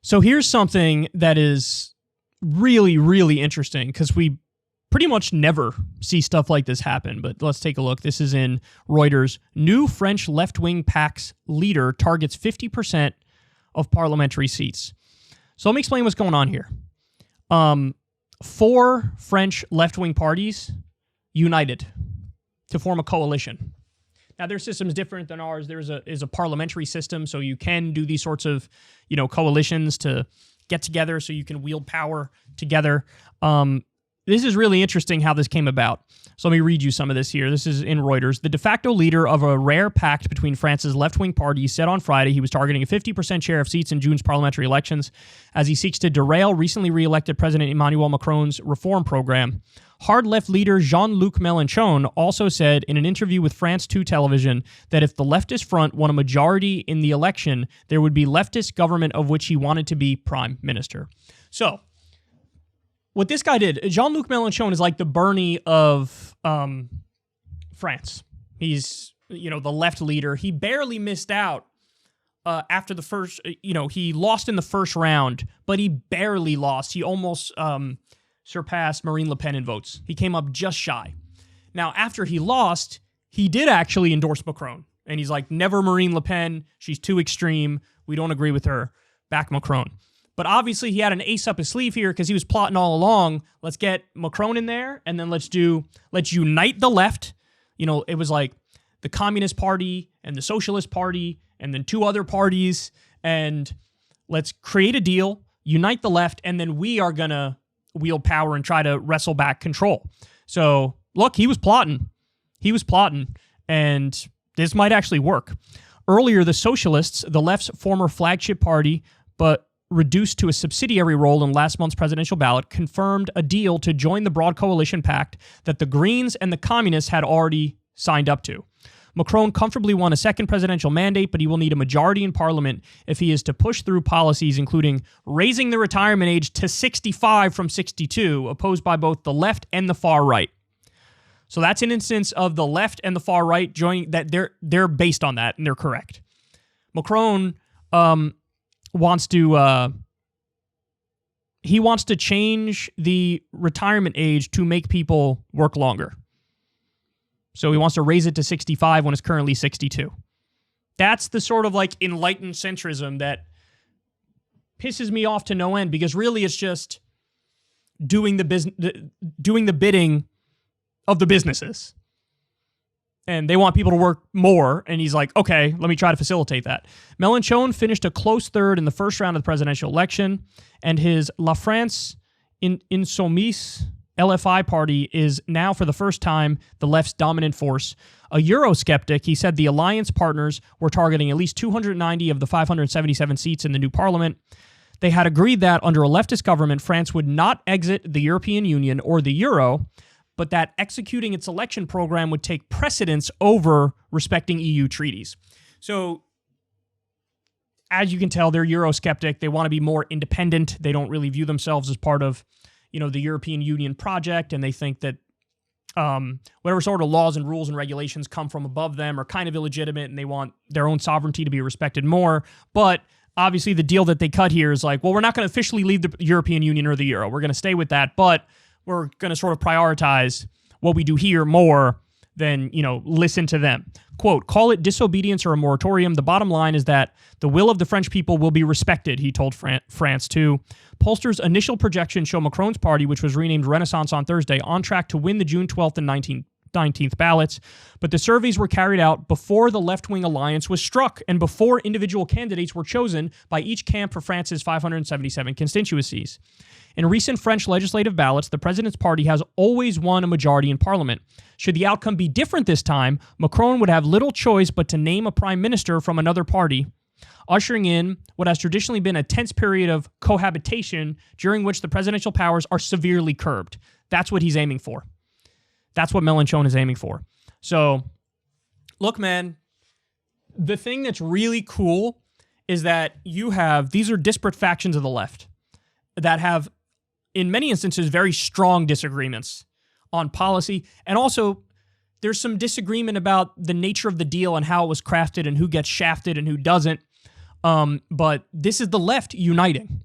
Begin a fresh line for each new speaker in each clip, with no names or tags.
So here's something that is really, really interesting because we pretty much never see stuff like this happen. But let's take a look. This is in Reuters. New French left-wing PAC's leader targets 50% of parliamentary seats. So let me explain what's going on here. 4 French left-wing parties united to form a coalition. Now, their system is different than ours. There is a parliamentary system, so you can do these sorts of, coalitions to get together so you can wield power together. This is really interesting how this came about. So let me read you some of this here. This is in Reuters. The de facto leader of a rare pact between France's left-wing parties said on Friday he was targeting a 50% share of seats in June's parliamentary elections as he seeks to derail recently re-elected President Emmanuel Macron's reform program. Hard left leader Jean-Luc Mélenchon also said in an interview with France 2 television that if the leftist front won a majority in the election, there would be leftist government of which he wanted to be prime minister. So, what this guy did, Jean-Luc Mélenchon is like the Bernie of France. He's, the left leader. He barely missed out after the first, he lost in the first round, but he barely lost. He almost surpassed Marine Le Pen in votes. He came up just shy. Now, after he lost, he did actually endorse Macron. And he's like, never Marine Le Pen. She's too extreme. We don't agree with her. Back Macron. But obviously, he had an ace up his sleeve here because he was plotting all along. Let's get Macron in there, and then let's unite the left. It was like the Communist Party and the Socialist Party, and then 2 other parties, and let's create a deal, unite the left, and then we are going to wield power and try to wrestle back control. So, look, he was plotting, and this might actually work. Earlier, the Socialists, the left's former flagship party, but reduced to a subsidiary role in last month's presidential ballot, confirmed a deal to join the broad coalition pact that the Greens and the Communists had already signed up to. Macron comfortably won a second presidential mandate, but he will need a majority in parliament if he is to push through policies including raising the retirement age to 65 from 62, opposed by both the left and the far right. So that's an instance of the left and the far right joining that they're based on that, and they're correct. Macron wants to change the retirement age to make people work longer. So he wants to raise it to 65 when it's currently 62. That's the sort of like enlightened centrism that pisses me off to no end, because really it's just doing the bidding of the businesses. And they want people to work more, and he's like, okay, let me try to facilitate that. Mélenchon finished a close third in the first round of the presidential election, and his La France Insoumise LFI party is now, for the first time, the left's dominant force. A Eurosceptic, he said the alliance partners were targeting at least 290 of the 577 seats in the new parliament. They had agreed that under a leftist government, France would not exit the European Union or the euro, but that executing its election program would take precedence over respecting EU treaties. So, as you can tell, they're Eurosceptic. They want to be more independent. They don't really view themselves as part of, the European Union project, and they think that whatever sort of laws and rules and regulations come from above them are kind of illegitimate, and they want their own sovereignty to be respected more. But obviously, the deal that they cut here is like, well, we're not going to officially leave the European Union or the euro. We're going to stay with that, but we're going to sort of prioritize what we do here more than, listen to them. Quote, call it disobedience or a moratorium. The bottom line is that the will of the French people will be respected, he told France 2. Pollsters' initial projections show Macron's party, which was renamed Renaissance on Thursday, on track to win the June 12th and 19th ballots. But the surveys were carried out before the left-wing alliance was struck and before individual candidates were chosen by each camp for France's 577 constituencies. In recent French legislative ballots, the president's party has always won a majority in parliament. Should the outcome be different this time, Macron would have little choice but to name a prime minister from another party, ushering in what has traditionally been a tense period of cohabitation during which the presidential powers are severely curbed. That's what he's aiming for. That's what Mélenchon is aiming for. So, look, man, the thing that's really cool is that these are disparate factions of the left that have, in many instances, very strong disagreements on policy. And also, there's some disagreement about the nature of the deal and how it was crafted and who gets shafted and who doesn't. But this is the left uniting.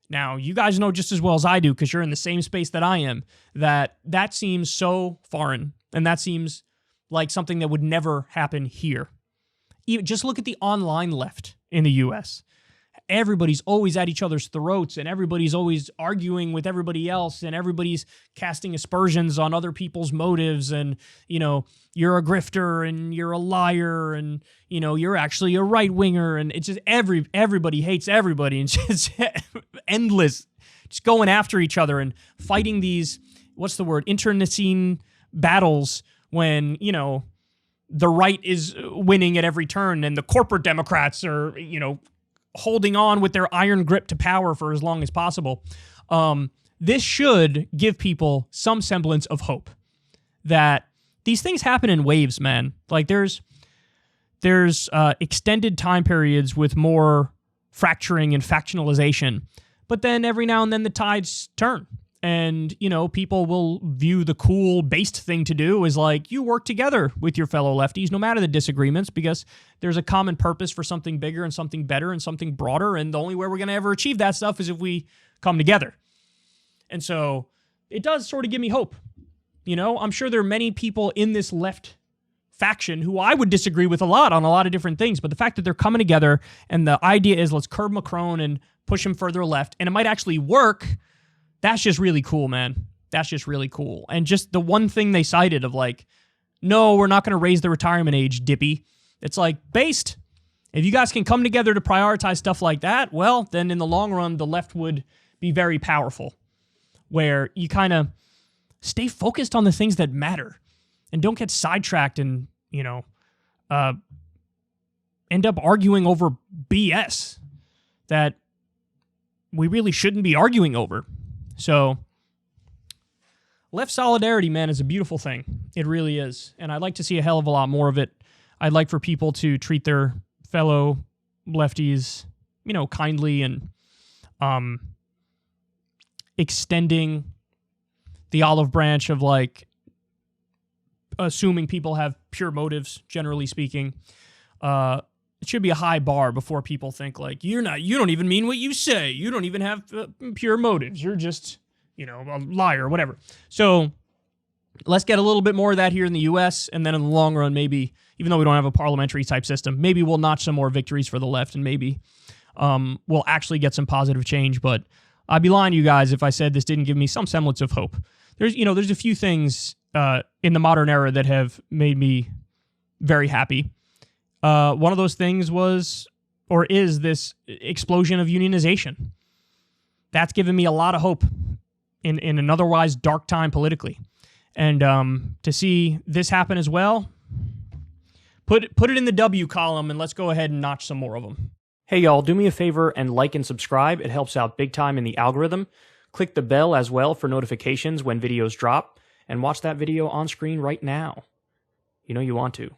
Now, you guys know just as well as I do, because you're in the same space that I am, that seems so foreign, and that seems like something that would never happen here. Just look at the online left in the U.S. Everybody's always at each other's throats, and everybody's always arguing with everybody else, and everybody's casting aspersions on other people's motives, and, you know, you're a grifter, and you're a liar, and, you know, you're actually a right-winger, and it's just everybody hates everybody, and it's just endless, just going after each other and fighting these, what's the word, internecine battles when, you know, the right is winning at every turn, and the corporate Democrats are, you know, holding on with their iron grip to power for as long as possible. This should give people some semblance of hope that these things happen in waves, man. Like there's extended time periods with more fracturing and factionalization, but then every now and then the tides turn. And, you know, people will view the cool based thing to do as like, you work together with your fellow lefties, no matter the disagreements, because there's a common purpose for something bigger and something better and something broader. And the only way we're going to ever achieve that stuff is if we come together. And so it does sort of give me hope. You know, I'm sure there are many people in this left faction who I would disagree with a lot on a lot of different things. But the fact that they're coming together and the idea is let's curb Macron and push him further left, and it might actually work. That's just really cool, man. That's just really cool. And just the one thing they cited of like, no, we're not going to raise the retirement age, dippy. It's like, based. If you guys can come together to prioritize stuff like that, well, then in the long run, the left would be very powerful, where you kind of stay focused on the things that matter and don't get sidetracked and, you know, end up arguing over BS that we really shouldn't be arguing over. So, left solidarity, man, is a beautiful thing. It really is. And I'd like to see a hell of a lot more of it. I'd like for people to treat their fellow lefties, you know, kindly and extending the olive branch of, like, assuming people have pure motives, generally speaking. It should be a high bar before people think like, you don't even mean what you say. You don't even have pure motives. You're just, you know, a liar or whatever. So let's get a little bit more of that here in the U.S. And then in the long run, maybe, even though we don't have a parliamentary type system, maybe we'll notch some more victories for the left, and maybe we'll actually get some positive change. But I'd be lying to you guys if I said this didn't give me some semblance of hope. There's a few things in the modern era that have made me very happy. One of those things was, or is, this explosion of unionization. That's given me a lot of hope in an otherwise dark time politically. And to see this happen as well, put it in the W column, and let's go ahead and notch some more of them. Hey, y'all, do me a favor and like and subscribe. It helps out big time in the algorithm. Click the bell as well for notifications when videos drop, and watch that video on screen right now. You know you want to.